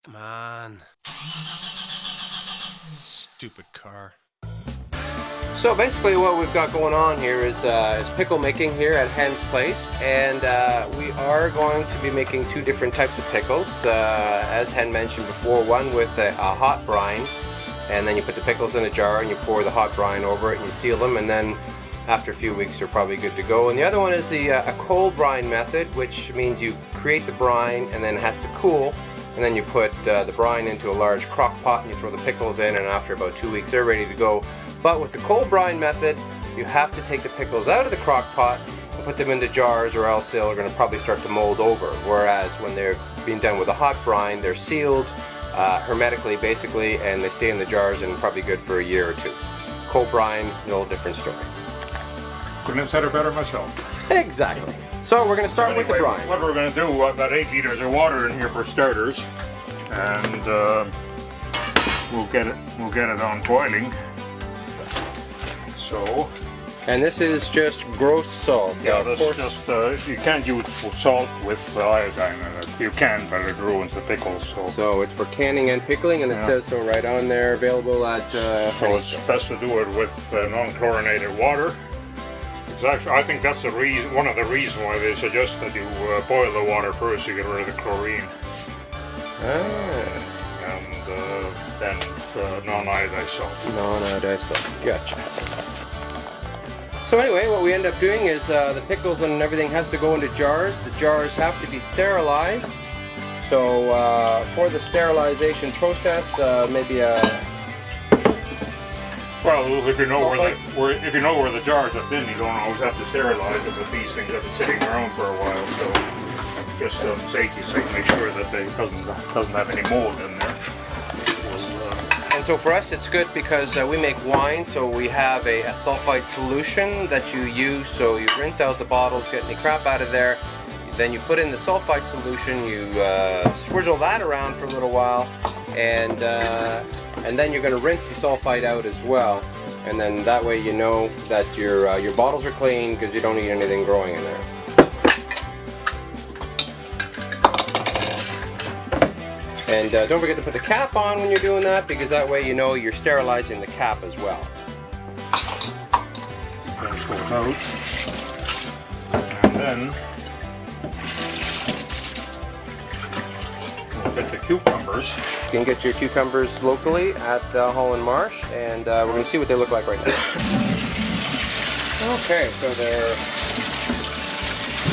Come on. Stupid car. So basically what we've got going on here is pickle making here at HENN's place, and we are going to be making two different types of pickles. As HENN mentioned before, one with a hot brine, and then you put the pickles in a jar and you pour the hot brine over it and you seal them, and then after a few weeks they're probably good to go. And the other one is a cold brine method, which means you create the brine and then it has to cool, and then you put the brine into a large crock pot and you throw the pickles in, and after about 2 weeks they're ready to go. But with the cold brine method, you have to take the pickles out of the crock pot and put them into jars, or else they're going to probably start to mold over. Whereas when they're being done with a hot brine, they're sealed hermetically basically, and they stay in the jars and probably good for a year or two. Cold brine, a little different story. Couldn't have said it better myself. Exactly. So we're going to start with the brine. What we're going to do, about 8 liters of water in here for starters, and we'll get it on boiling. So. And this is just gross salt. Yeah, this is just, you can't use salt with iodine in it. You can, but it ruins the pickles. So it's for canning and pickling, and it says so right on there, available at So it's best to do it with non-chlorinated water. It's actually, I think that's the reason, one of the reasons why they suggest that you boil the water first to get rid of the chlorine. And then non-iodized salt. Non-iodized salt, gotcha. So anyway, what we end up doing is the pickles and everything has to go into jars. The jars have to be sterilized. So for the sterilization process, maybe a... Well, if you know where the jars have been, you don't always have to sterilize them. But these things have been sitting around for a while, so just safety sake, make sure that they doesn't have any mold in there. And so for us it's good because we make wine, so we have a sulfite solution that you use. So you rinse out the bottles, get any crap out of there, then you put in the sulfite solution, you swizzle that around for a little while, and then you're going to rinse the sulfite out as well, and then that way you know that your bottles are clean because you don't need anything growing in there. And don't forget to put the cap on when you're doing that, because that way you know you're sterilizing the cap as well. This goes out. And then we'll get the cucumbers. You can get your cucumbers locally at Holland Marsh, and we're going to see what they look like right now. Okay, so they're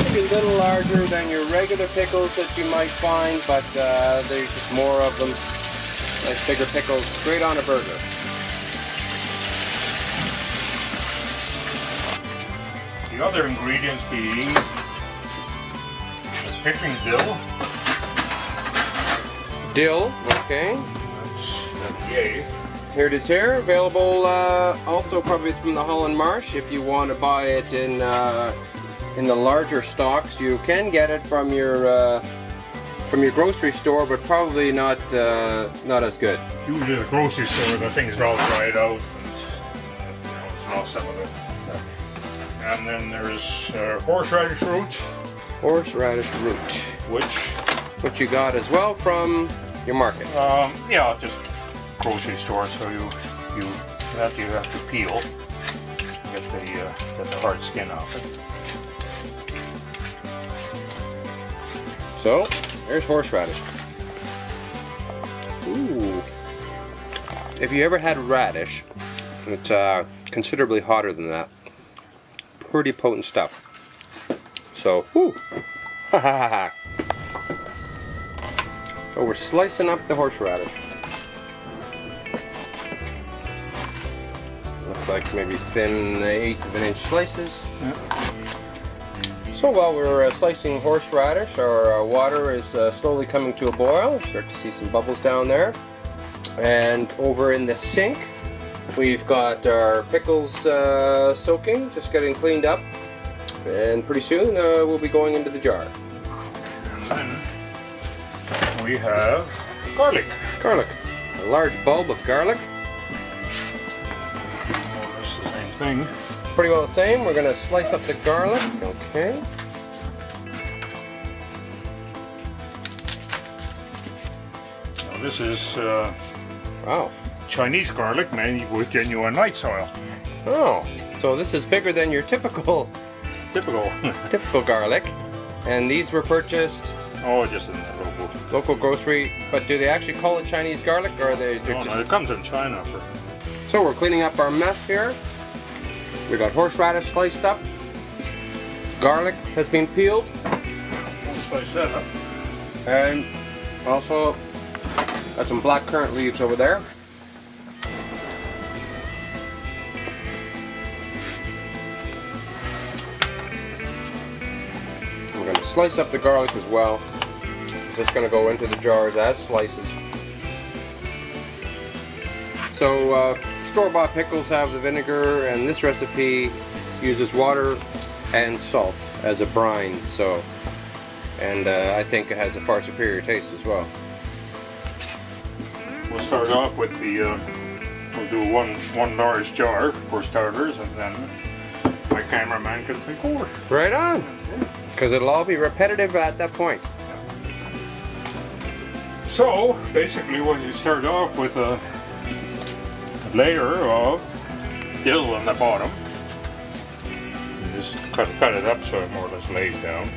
maybe a little larger than your regular pickles that you might find, but there's just more of them. Nice bigger pickles, great on a burger. The other ingredients being the pickling dill. Dill, okay. That's yay. Here it is here, available also probably from the Holland Marsh. If you want to buy it in the larger stocks, you can get it from your grocery store, but probably not as good. Usually the grocery store, the things are all dried out, and it's lost some of it. And then there's horseradish root. Horseradish root, which you got as well from your market. Yeah, just grocery store. So you have to peel, get the hard skin off it. So, there's horseradish. Ooh. If you ever had radish, it's considerably hotter than that. Pretty potent stuff. So, whoo! Ha ha ha! So we're slicing up the horseradish. Looks like maybe thin 1/8 of an inch slices. Yeah. So while we're slicing horseradish, our water is slowly coming to a boil. Start to see some bubbles down there. And over in the sink, we've got our pickles soaking, just getting cleaned up. And pretty soon we'll be going into the jar. And then we have garlic. Garlic. A large bulb of garlic. More or less the same thing. Pretty well the same. We're going to slice up the garlic. Okay. Well, this is Wow. Chinese garlic made with genuine night soil. Oh, so this is bigger than your typical garlic. And these were purchased Just in the local grocery. But do they actually call it Chinese garlic, or are they? No, it comes in China. So we're cleaning up our mess here. We got horseradish sliced up. Garlic has been peeled. Slice that up. And also got some black currant leaves over there. We're going to slice up the garlic as well. It's just going to go into the jars as slices. So store-bought pickles have the vinegar, and this recipe uses water and salt as a brine. So, and I think it has a far superior taste as well. We'll start off with the, we'll do one large jar for starters, and then my cameraman can take over. Right on! Because it'll all be repetitive at that point. So, basically what you start off with a layer of dill on the bottom. You just cut it up so it more or less lays down.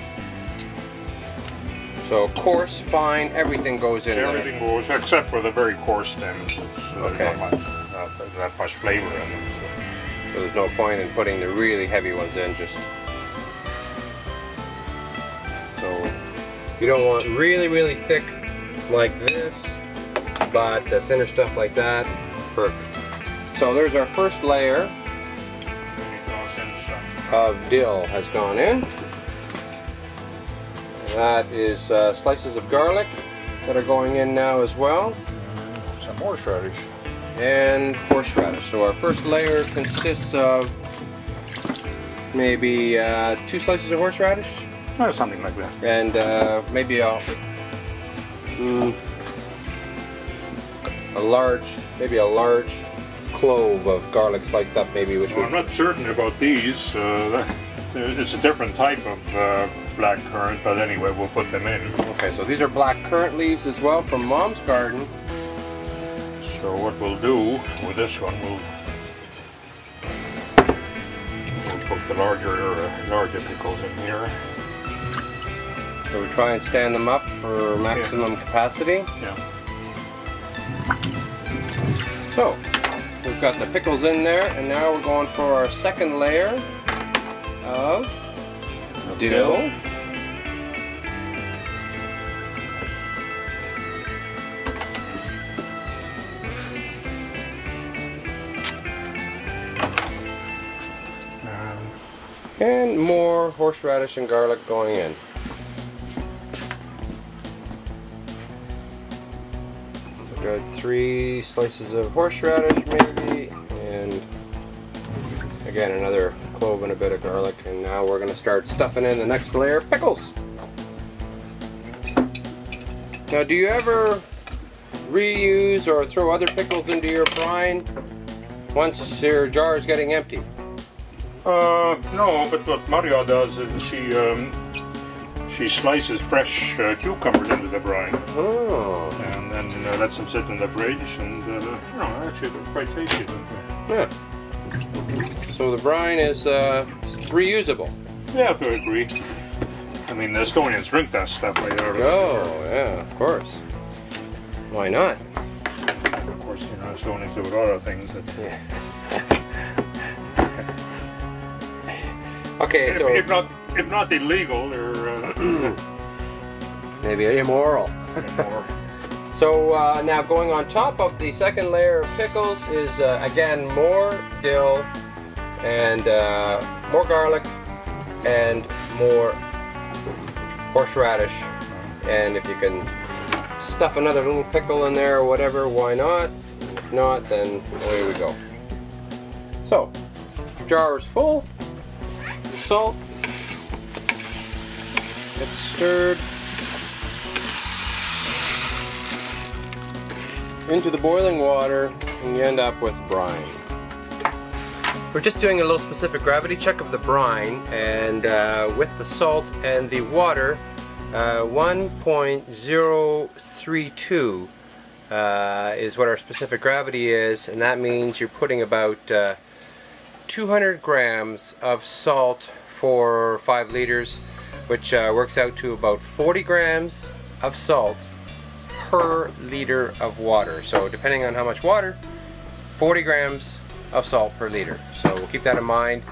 So coarse, fine, everything goes in there. Everything goes except for the very coarse stems. Okay. Not that much flavor in them. So there's no point in putting the really heavy ones in, just... So you don't want really thick like this, but the thinner stuff like that, perfect. So there's our first layer of dill has gone in. That is slices of garlic that are going in now as well. Some horseradish. And horseradish. So our first layer consists of maybe 2 slices of horseradish. Something like that. And maybe a large clove of garlic sliced up, maybe, which well, I'm not certain about these. It's a different type of black currant, but anyway, we'll put them in. Okay, so these are black currant leaves as well from Mom's garden. So what we'll do with this one, we'll put the larger pickles in here. So we try and stand them up for maximum capacity. Yeah. So we've got the pickles in there, and now we're going for our second layer of dill. And more horseradish and garlic going in. So we've got 3 slices of horseradish maybe, and again another clove and a bit of garlic, and now we're going to start stuffing in the next layer of pickles. Now, do you ever reuse or throw other pickles into your brine once your jar is getting empty? No, but what Maria does is she slices fresh cucumbers into the brine. Oh. And then lets them sit in the fridge, and actually they're quite tasty. Yeah. So the brine is reusable. Yeah, I agree. I mean, the Estonians drink that stuff right out of Oh, yeah, of course. Why not? Of course, Estonians do a lot of things that... Yeah. Okay, so... If not illegal, they're... maybe immoral. So now going on top of the second layer of pickles is, again, more dill and more garlic and more horseradish. And if you can stuff another little pickle in there or whatever, why not? If not, then away we go. So, jar is full. Salt. It's stirred into the boiling water, and you end up with brine. We're just doing a little specific gravity check of the brine, and with the salt and the water, 1.032 is what our specific gravity is, and that means you're putting about 200 grams of salt for 5 liters, which works out to about 40 grams of salt per liter of water. So depending on how much water, 40 grams of salt per liter. So we'll keep that in mind,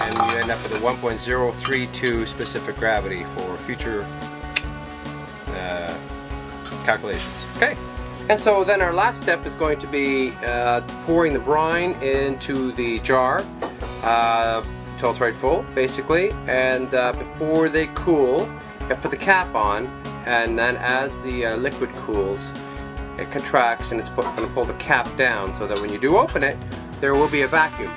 and you end up with a 1.032 specific gravity for future calculations. Okay. And so then our last step is going to be pouring the brine into the jar till it's right full, basically. And before they cool, you have to put the cap on, and then as the liquid cools, it contracts and it's going to pull the cap down so that when you do open it, there will be a vacuum.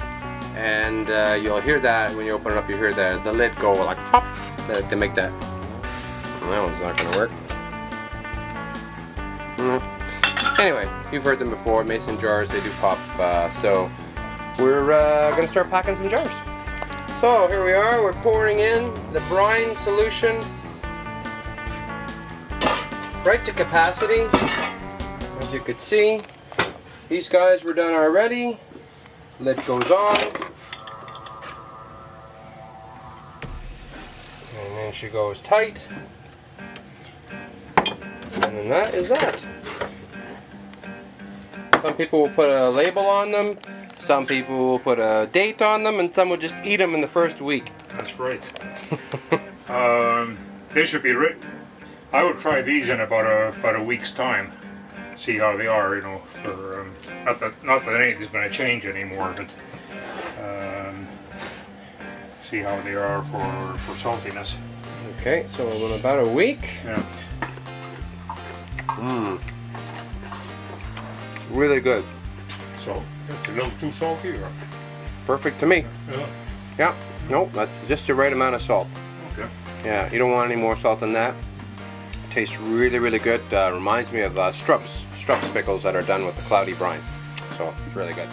And you'll hear that when you open it up, you hear the lid go like pop to make that. Well, that one's not going to work. Anyway, you've heard them before, mason jars, they do pop, so we're going to start packing some jars. So here we are, we're pouring in the brine solution right to capacity. As you could see, these guys were done already. Lid goes on. And then she goes tight. And then that is that. Some people will put a label on them, some people will put a date on them, and some will just eat them in the first week. That's right. They should be written. I would try these in about a week's time. See how they are, you know. For not that anything's going to change anymore, but see how they are for saltiness. Okay, so in about a week. Yeah. Really good. So it's a little too salty, or? Perfect to me. Yeah. Yeah. Nope, that's just the right amount of salt. Okay. Yeah, you don't want any more salt than that. Tastes really, really good. Reminds me of Strup's pickles that are done with the cloudy brine. So it's really good.